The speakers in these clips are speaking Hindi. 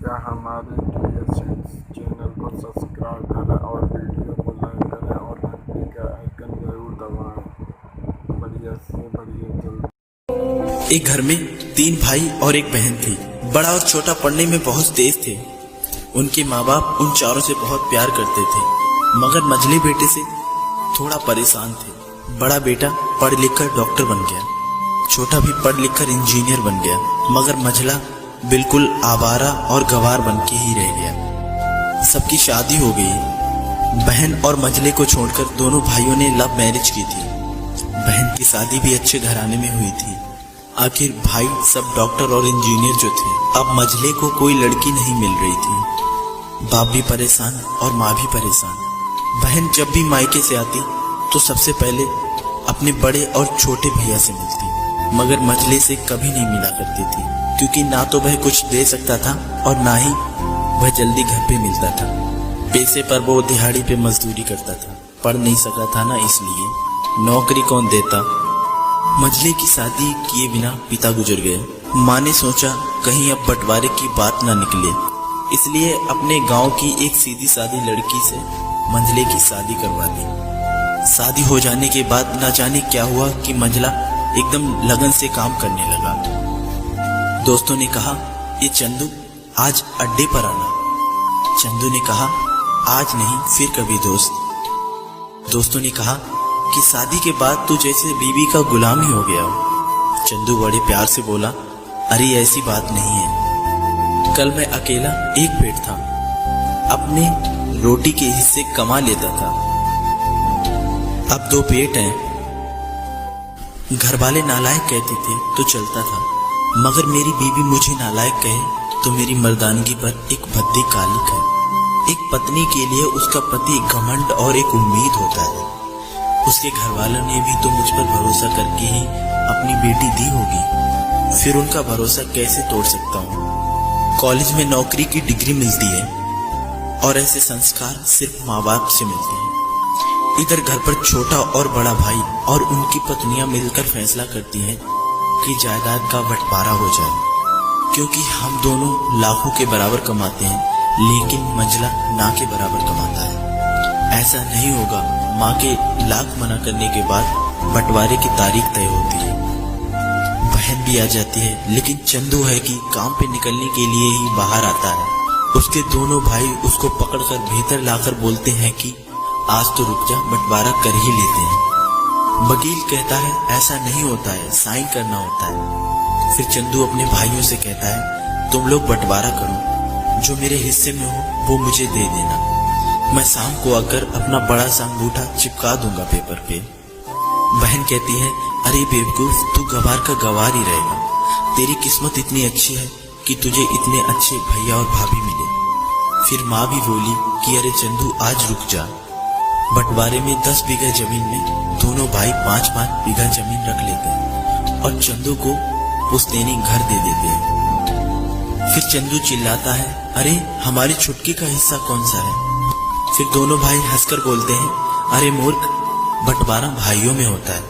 कृपया हमारे क्रिएशंस चैनल को सब्सक्राइब करें और वीडियो को लाइक करें और घंटी का आइकन जरूर दबाएं। बढ़िया से बढ़िया जल्दी। एक घर में 3 भाई और एक बहन थी। बड़ा और छोटा पढ़ने में बहुत तेज थे। उनके माँ बाप उन चारों से बहुत प्यार करते थे, मगर मझले बेटे से थोड़ा परेशान थे। बड़ा बेटा पढ़ लिख कर डॉक्टर बन गया, छोटा भी पढ़ लिख कर इंजीनियर बन गया, मगर मझला बिल्कुल आवारा और गवार बन के ही रह गया। सबकी शादी हो गई। बहन और मझले को छोड़कर दोनों भाइयों ने लव मैरिज की थी। बहन की शादी भी अच्छे घराने में हुई थी। आखिर भाई सब डॉक्टर और इंजीनियर जो थे, अब मझले को कोई लड़की नहीं मिल रही थी। बाप भी परेशान और माँ भी परेशान। बहन जब भी मायके से आती तो सबसे पहले अपने बड़े और छोटे भैया से मिलती, मगर मझले से कभी नहीं मिला करती थी, क्योंकि ना तो वह कुछ दे सकता था और ना ही वह जल्दी घर पे मिलता था। पैसे पर वो दिहाड़ी पे मजदूरी करता था, पढ़ नहीं सका था ना, इसलिए नौकरी कौन देता। मझले की शादी किए बिना पिता गुजर गए। माँ ने सोचा कहीं अब बंटवारे की बात ना निकले, इसलिए अपने गांव की एक सीधी सादी लड़की से मंझले की शादी करवा दी। शादी हो जाने के बाद न जाने क्या हुआ कि मंझला एकदम लगन से काम करने लगा। दोस्तों ने कहा, ये चंदू आज अड्डे पर आना। चंदू ने कहा, आज नहीं फिर कभी दोस्त। दोस्तों ने कहा कि शादी के बाद तू जैसे बीवी का गुलाम ही हो गया हो। चंदू बड़े प्यार से बोला, अरे ऐसी बात नहीं है, कल मैं अकेला एक पेट था, अपने रोटी के हिस्से कमा लेता था, अब 2 पेट हैं। घर वाले नालायक कहते थे तो चलता था, मगर मेरी बीवी मुझे नालायक कहे तो मेरी मर्दानगी पर एक भद्दी कालिक है। एक पत्नी के लिए उसका पति एक घमंड और एक उम्मीद होता है। उसके घर वालों ने भी तो मुझ पर भरोसा करके ही अपनी बेटी दी होगी, फिर उनका भरोसा कैसे तोड़ सकता हूँ। कॉलेज में नौकरी की डिग्री मिलती है और ऐसे संस्कार सिर्फ माँ बाप से मिलते हैं। इधर घर पर छोटा और बड़ा भाई और उनकी पत्नियां मिलकर फैसला करती हैं कि जायदाद का बंटवारा हो जाए, क्योंकि हम दोनों लाखों के बराबर कमाते हैं, लेकिन मंझला ना के बराबर कमाता है। ऐसा नहीं होगा। माँ के लाख मना करने के बाद बंटवारे की तारीख तय होती है। बहन भी आ जाती है, लेकिन चंदू है कि काम पे निकलने के लिए ही बाहर आता है। उसके दोनों भाई उसको पकड़कर भीतर लाकर बोलते हैं कि आज तो रुक जा, बंटवारा कर ही लेते हैं। वकील कहता है ऐसा नहीं होता है, साइन करना होता है। फिर चंदू अपने भाइयों से कहता है, तुम लोग बंटवारा करो, जो मेरे हिस्से में हो वो मुझे दे देना, मैं शाम को आकर अपना बड़ा सा अंगूठा चिपका दूंगा पेपर पे। बहन कहती है, अरे बेवकूफ, तू गवार का गवार ही रहेगा, तेरी किस्मत इतनी अच्छी है कि तुझे इतने अच्छे भैया और भाभी मिले। फिर माँ भी बोली कि अरे चंदू आज रुक जा, बंटवारे में 10 बीघा जमीन में दोनों भाई 5-5 बीघा जमीन रख लेते हैं और चंदू को पुश्तैनी घर दे देते हैं। फिर चंदू चिल्लाता है, अरे हमारी छुटकी का हिस्सा कौन सा है। फिर दोनों भाई हंसकर बोलते हैं, अरे मूर्ख, बंटवारा भाइयों में होता है,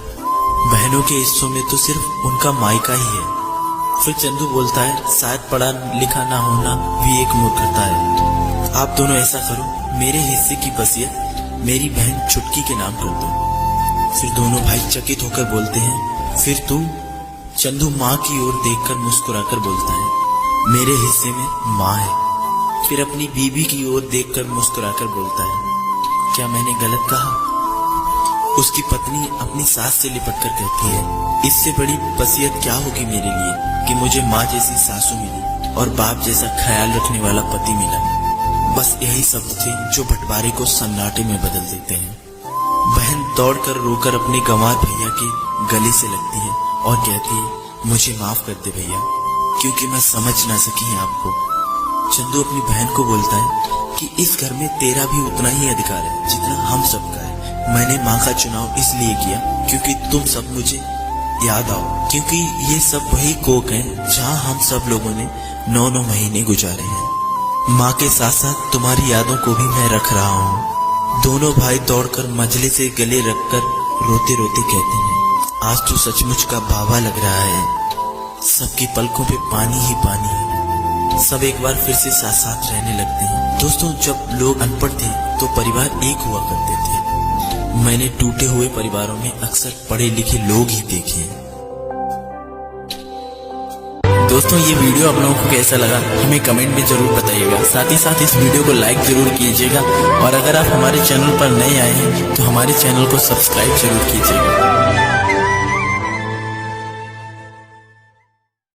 बहनों के हिस्सों में तो सिर्फ उनका मायका ही है। फिर चंदू बोलता है, शायद पढ़ा लिखा ना होना भी एक मूर्खता है। आप दोनों ऐसा करो, मेरे हिस्से की वसीयत मेरी बहन छुटकी के नाम कर दो। फिर दोनों भाई चकित होकर बोलते हैं, फिर तू। चंदू माँ की ओर देखकर मुस्कुराकर बोलता है, मेरे हिस्से में माँ है। फिर अपनी बीवी की ओर देखकर मुस्कुराकर बोलता है, क्या मैंने गलत कहा। उसकी पत्नी अपनी सास से लिपटकर कहती है, इससे बड़ी वसीयत क्या होगी मेरे लिए कि मुझे माँ जैसी सासू मिली और बाप जैसा ख्याल रखने वाला पति मिला। बस यही शब्द थे जो बंटवारे को सन्नाटे में बदल देते हैं। बहन दौड़कर रोकर अपने गंवार भैया के गले से लगती है और कहती है, मुझे माफ कर दे भैया, क्योंकि मैं समझ ना सकी आपको। चंदू अपनी बहन को बोलता है कि इस घर में तेरा भी उतना ही अधिकार है जितना हम सबका है। मैंने माँ का चुनाव इसलिए किया क्योंकि तुम सब मुझे याद आओ, क्योंकि ये सब वही कोक है जहाँ हम सब लोगों ने 9-9 महीने गुजारे हैं। माँ के साथ साथ तुम्हारी यादों को भी मैं रख रहा हूँ। दोनों भाई दौड़कर मझले से गले रखकर रोते रोते कहते हैं, आज तो सचमुच का बाबा लग रहा है, सबकी पलकों पे पानी ही पानी है। सब एक बार फिर से साथ साथ रहने लगते हैं। दोस्तों, जब लोग अनपढ़ थे तो परिवार एक हुआ करते थे। मैंने टूटे हुए परिवारों में अक्सर पढ़े लिखे लोग ही देखे हैं। दोस्तों, ये वीडियो आप लोगों को कैसा लगा हमें कमेंट में जरूर बताइएगा। साथ ही साथ इस वीडियो को लाइक जरूर कीजिएगा और अगर आप हमारे चैनल पर नए आए हैं तो हमारे चैनल को सब्सक्राइब जरूर कीजिएगा।